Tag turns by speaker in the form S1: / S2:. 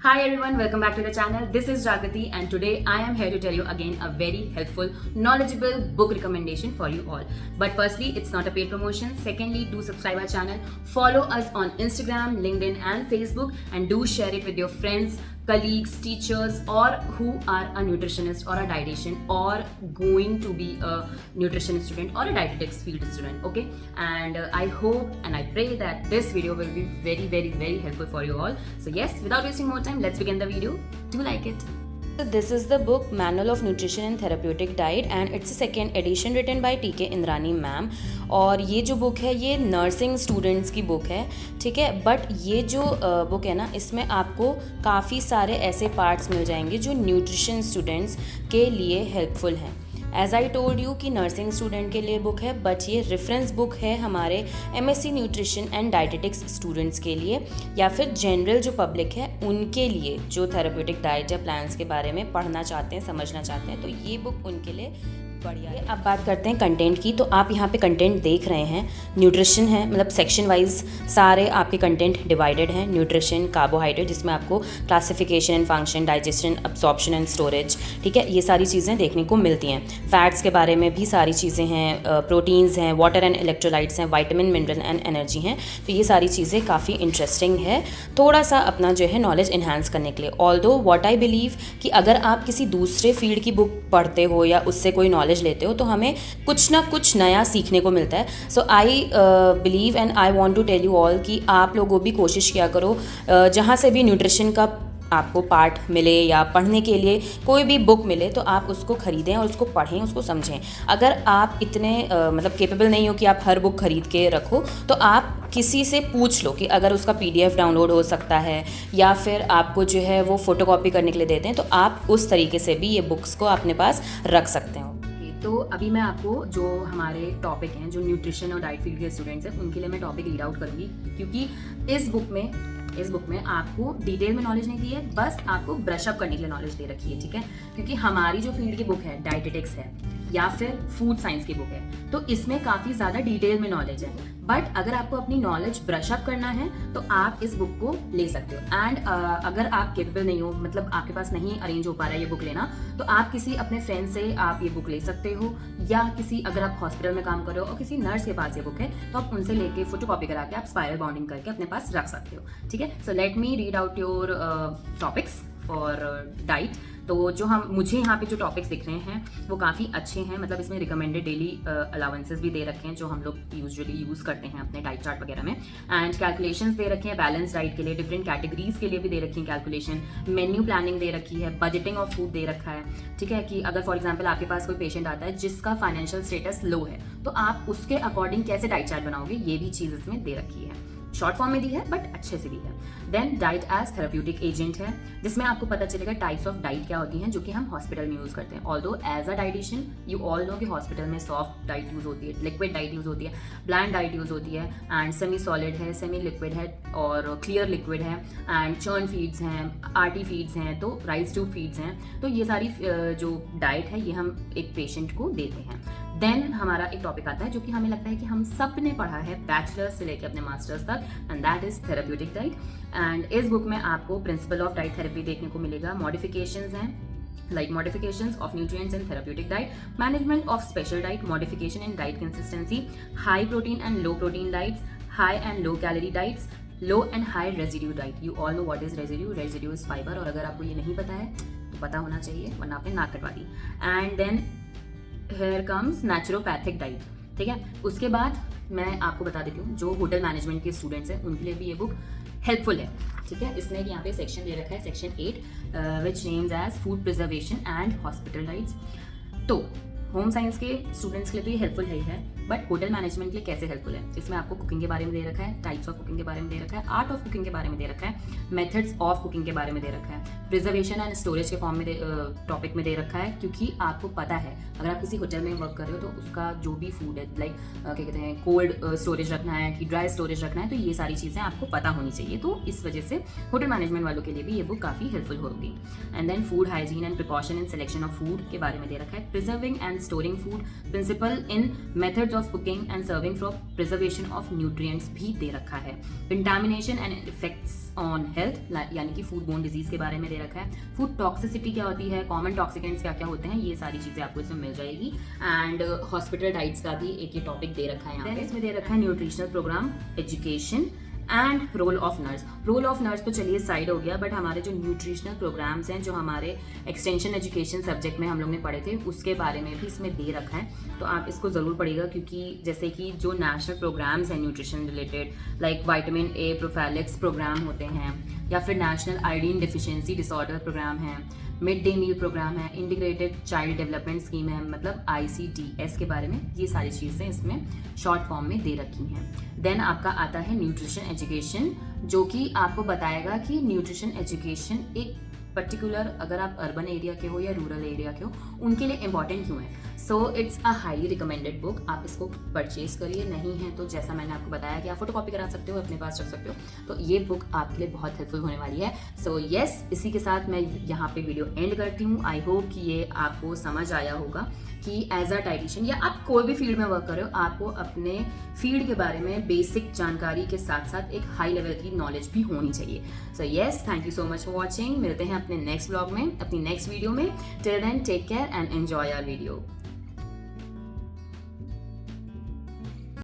S1: Hi everyone, welcome back to the channel. This is Jagati and today I am here to tell you again a very helpful, knowledgeable book recommendation for you all. But firstly, it's not a paid promotion. Secondly, do subscribe our channel, follow us on Instagram, LinkedIn and Facebook, and do share it with your friends, colleagues, teachers, or who are a nutritionist or a dietitian or going to be a nutrition student or a dietetics field student. Okay, and I hope and I pray that this video will be very helpful for you all. So yes, without wasting more time, let's begin the video. Do like it.
S2: So this is the book Manual of Nutrition and Therapeutic Diet and it's a second edition written by TK Indrani ma'am. और ये जो book है ये nursing students की book है, ठीक है। But ये जो बुक है ना, इसमें आपको काफ़ी सारे ऐसे पार्ट्स मिल जाएंगे जो न्यूट्रिशन स्टूडेंट्स के लिए हेल्पफुल हैं। एज़ आई टोल्ड यू कि नर्सिंग स्टूडेंट के लिए बुक है, बट ये रेफरेंस बुक है हमारे MSc nutrition and dietetics students के लिए या फिर जनरल जो पब्लिक है उनके लिए, जो थेरेप्यूटिक डाइट या प्लान्स के बारे में पढ़ना चाहते हैं, समझना चाहते हैं, तो ये बुक उनके लिए बढ़िया है। अब बात करते हैं कंटेंट की। तो आप यहाँ पे कंटेंट देख रहे हैं, न्यूट्रिशन है, मतलब सेक्शन वाइज सारे आपके कंटेंट डिवाइडेड हैं। न्यूट्रिशन, कार्बोहाइड्रेट जिसमें आपको classification and function, digestion, absorption and storage, ठीक है, ये सारी चीज़ें देखने को मिलती हैं। फैट्स के बारे में भी सारी चीज़ें हैं, प्रोटीन्स हैं, वाटर एंड इलेक्ट्रोलाइट्स हैं, वाइटामिन, मिनरल एंड एनर्जी हैं। तो ये सारी चीज़ें काफ़ी इंटरेस्टिंग है, थोड़ा सा अपना जो है नॉलेज इन्हांस करने के लिए। ऑल्दो व्हाट आई बिलीव कि अगर आप किसी दूसरे फील्ड की बुक पढ़ते हो या उससे कोई नॉलेज लेते हो तो हमें कुछ ना कुछ नया सीखने को मिलता है। So I believe and I want to tell you all कि आप लोगों भी कोशिश किया करो, जहाँ से भी न्यूट्रिशन का आपको पार्ट मिले या पढ़ने के लिए कोई भी बुक मिले तो आप उसको ख़रीदें और उसको पढ़ें, उसको समझें। अगर आप इतने मतलब केपेबल नहीं हो कि आप हर बुक ख़रीद के रखो, तो आप किसी से पूछ लो कि अगर उसका PDF डाउनलोड हो सकता है या फिर आपको जो है वो फ़ोटोकॉपी करने के लिए देते हैं, तो आप उस तरीके से भी ये बुक्स को अपने पास रख सकते हो।
S1: तो अभी मैं आपको जो हमारे टॉपिक हैं, जो न्यूट्रिशन और डाइट फील्ड के स्टूडेंट्स हैं, उनके लिए मैं टॉपिक रीड आउट करूँगी, क्योंकि इस बुक में आपको डिटेल में नॉलेज नहीं दी है, बस आपको ब्रश अप करने के लिए नॉलेज दे रखी है, ठीक है। क्योंकि हमारी जो फील्ड की बुक है, डाइटेटिक्स है या फिर फूड साइंस की बुक है, तो इसमें काफ़ी ज़्यादा डिटेल में नॉलेज है। बट अगर आपको अपनी नॉलेज ब्रश अप करना है तो आप इस बुक को ले सकते हो। एंड अगर आप केपेबल नहीं हो, मतलब आपके पास नहीं अरेंज हो पा रहा है ये बुक लेना, तो आप किसी अपने फ्रेंड से आप ये बुक ले सकते हो, या किसी, अगर आप हॉस्पिटल में काम कर रहे हो और किसी नर्स के पास ये बुक है तो आप उनसे लेके फोटोकॉपी करा के आप स्पाइरल बाउंडिंग करके अपने पास रख सकते हो, ठीक है। So let me read out your topics for diet. तो जो मुझे यहाँ पे जो टॉपिक्स दिख रहे हैं वो काफ़ी अच्छे हैं, मतलब इसमें रिकमेंडेड डेली अलाउंसेस भी दे रखे हैं जो हम लोग यूजुअली यूज़ करते हैं अपने डाइट चार्ट वगैरह में। एंड कैलकुलेशंस दे रखे हैं बैलेंस डाइट के लिए, डिफरेंट कैटेगरीज के लिए भी दे रखी है कैलकुलेशन, मेन्यू प्लानिंग दे रखी है, बजटिंग ऑफ फूड दे रखा है, ठीक है। कि अगर फॉर एग्जाम्पल आपके पास कोई पेशेंट आता है जिसका फाइनेंशियल स्टेटस लो है, तो आप उसके अकॉर्डिंग कैसे डाइट चार्ट बनाओगे, ये भी चीज़ इसमें दे रखी है। शॉर्ट फॉर्म में दी है बट अच्छे से दी है। Then diet as therapeutic agent है, जिसमें आपको पता चलेगा टाइप्स ऑफ डाइट क्या होती हैं जो कि हम हॉस्पिटल में यूज़ करते हैं। Although as a dietitian you all know कि हॉस्पिटल में सॉफ्ट डाइट यूज़ होती है, लिक्विड डाइट यूज़ होती है, ब्लैंड डाइट यूज़ होती है, एंड सेमी सॉलिड है, सेमी लिक्विड है और क्लियर लिक्विड है, एंड चर्न फीड्स हैं, आर्टी फीड्स हैं, तो राइस ट्यूब फीड्स हैं। तो ये सारी जो डाइट है ये हम एक पेशेंट को देते हैं। देन हमारा एक टॉपिक आता है जो कि हमें लगता है कि हम सब ने पढ़ा है बैचलर्स से लेकर अपने मास्टर्स तक, and that is therapeutic diet. And इस बुक में आपको प्रिंसिपल ऑफ डाइट थेरेपी देखने को मिलेगा, मॉडिफिकेशंस हैं like modifications of nutrients in therapeutic diet, management of special diet, modification in diet consistency, high protein and low protein diets, high and low calorie diets, low and high residue diet. You all know what is residue. Residue is fiber, और अगर आपको ये नहीं पता है तो पता होना चाहिए, वरना आपने नाक कटवा दी। And then here comes naturopathic diet, ठीक है। उसके बाद मैं आपको बता देती हूँ जो होटल मैनेजमेंट के स्टूडेंट्स हैं उनके लिए भी ये बुक हेल्पफुल है, ठीक है। इसमें यहाँ पे सेक्शन दे रखा है, section 8 which names as food preservation and hospital diets. तो होम साइंस के स्टूडेंट्स के लिए तो ये हेल्पफुल है, बट होटल मैनेजमेंट के लिए कैसे हेल्पफुल है, इसमें आपको कुकिंग के बारे में दे रखा है, टाइप्स ऑफ कुकिंग के बारे में दे रखा है, आर्ट ऑफ कुकिंग के बारे में दे रखा है, मेथड्स ऑफ कुकिंग के बारे में दे रखा है, प्रिजर्वेशन एंड स्टोरेज के फॉर्म में टॉपिक में दे रखा है। क्योंकि आपको पता है अगर आप किसी होटल में वर्क कर रहे हो तो उसका जो भी फूड है, लाइक क्या कहते हैं, कोल्ड स्टोरेज रखना है कि ड्राई स्टोरेज रखना है, तो ये सारी चीज़ें आपको पता होनी चाहिए। तो इस वजह से होटल मैनेजमेंट वालों के लिए भी ये बुक काफ़ी हेल्पफुल होगी। And then food hygiene and precaution in selection of food के बारे में दे रखा है, preserving and storing food, principal in methods of of cooking and serving for preservation of nutrients भी दे रखा है। Contamination and effects on health यानी कि फूड बोर्न डिजीज के बारे में दे रखा है। फूड टॉक्सिसिटी क्या होती है, कॉमन टॉक्सिकेंट्स क्या क्या होते हैं, ये सारी चीज़ें आपको इसमें मिल जाएगी। एंड हॉस्पिटल डाइट्स का भी एक ये टॉपिक दे रखा है यहाँ पे। इसमें दे रखा है nutritional programme, education and role of nurse. Role of nurse तो चलिए साइड हो गया, बट हमारे जो न्यूट्रिशनल प्रोग्राम्स हैं जो हमारे एक्सटेंशन एजुकेशन सब्जेक्ट में हम लोग ने पढ़े थे उसके बारे में भी इसमें दे रखा है। तो आप इसको ज़रूर पढ़िएगा, क्योंकि जैसे कि जो नेशनल प्रोग्राम्स हैं nutrition related, like vitamin A prophylaxis programme होते हैं, या फिर national iodine deficiency disorder programme है, मिड डे मील प्रोग्राम है, इंटीग्रेटेड चाइल्ड डेवलपमेंट स्कीम है, मतलब ICDS के बारे में ये सारी चीज़ें इसमें शॉर्ट फॉर्म में दे रखी हैं। देन आपका आता है न्यूट्रिशन एजुकेशन, जो कि आपको बताएगा कि न्यूट्रिशन एजुकेशन एक पर्टिकुलर, अगर आप अर्बन एरिया के हो या रूरल एरिया के हो, उनके लिए इंपॉर्टेंट क्यों है। So it's a highly recommended book, आप इसको परचेज करिए। नहीं है तो जैसा मैंने आपको बताया कि आप फोटो कॉपी करा सकते हो, अपने पास रख सकते हो, तो ये बुक आपके लिए बहुत हेल्पफुल होने वाली है। सो यस, इसी के साथ मैं यहाँ पे वीडियो एंड करती हूँ। आई होप कि ये आपको समझ आया होगा कि एज अ डाइटिशियन या आप कोई भी फील्ड में वर्क कर रहे हो, आपको अपने फील्ड के बारे में बेसिक जानकारी के साथ साथ एक हाई लेवल की नॉलेज भी होनी चाहिए। So yes, thank you so much for watching. मिलते हैं अपने नेक्स्ट व्लॉग में, अपनी नेक्स्ट वीडियो में। Till then take care and enjoy our video.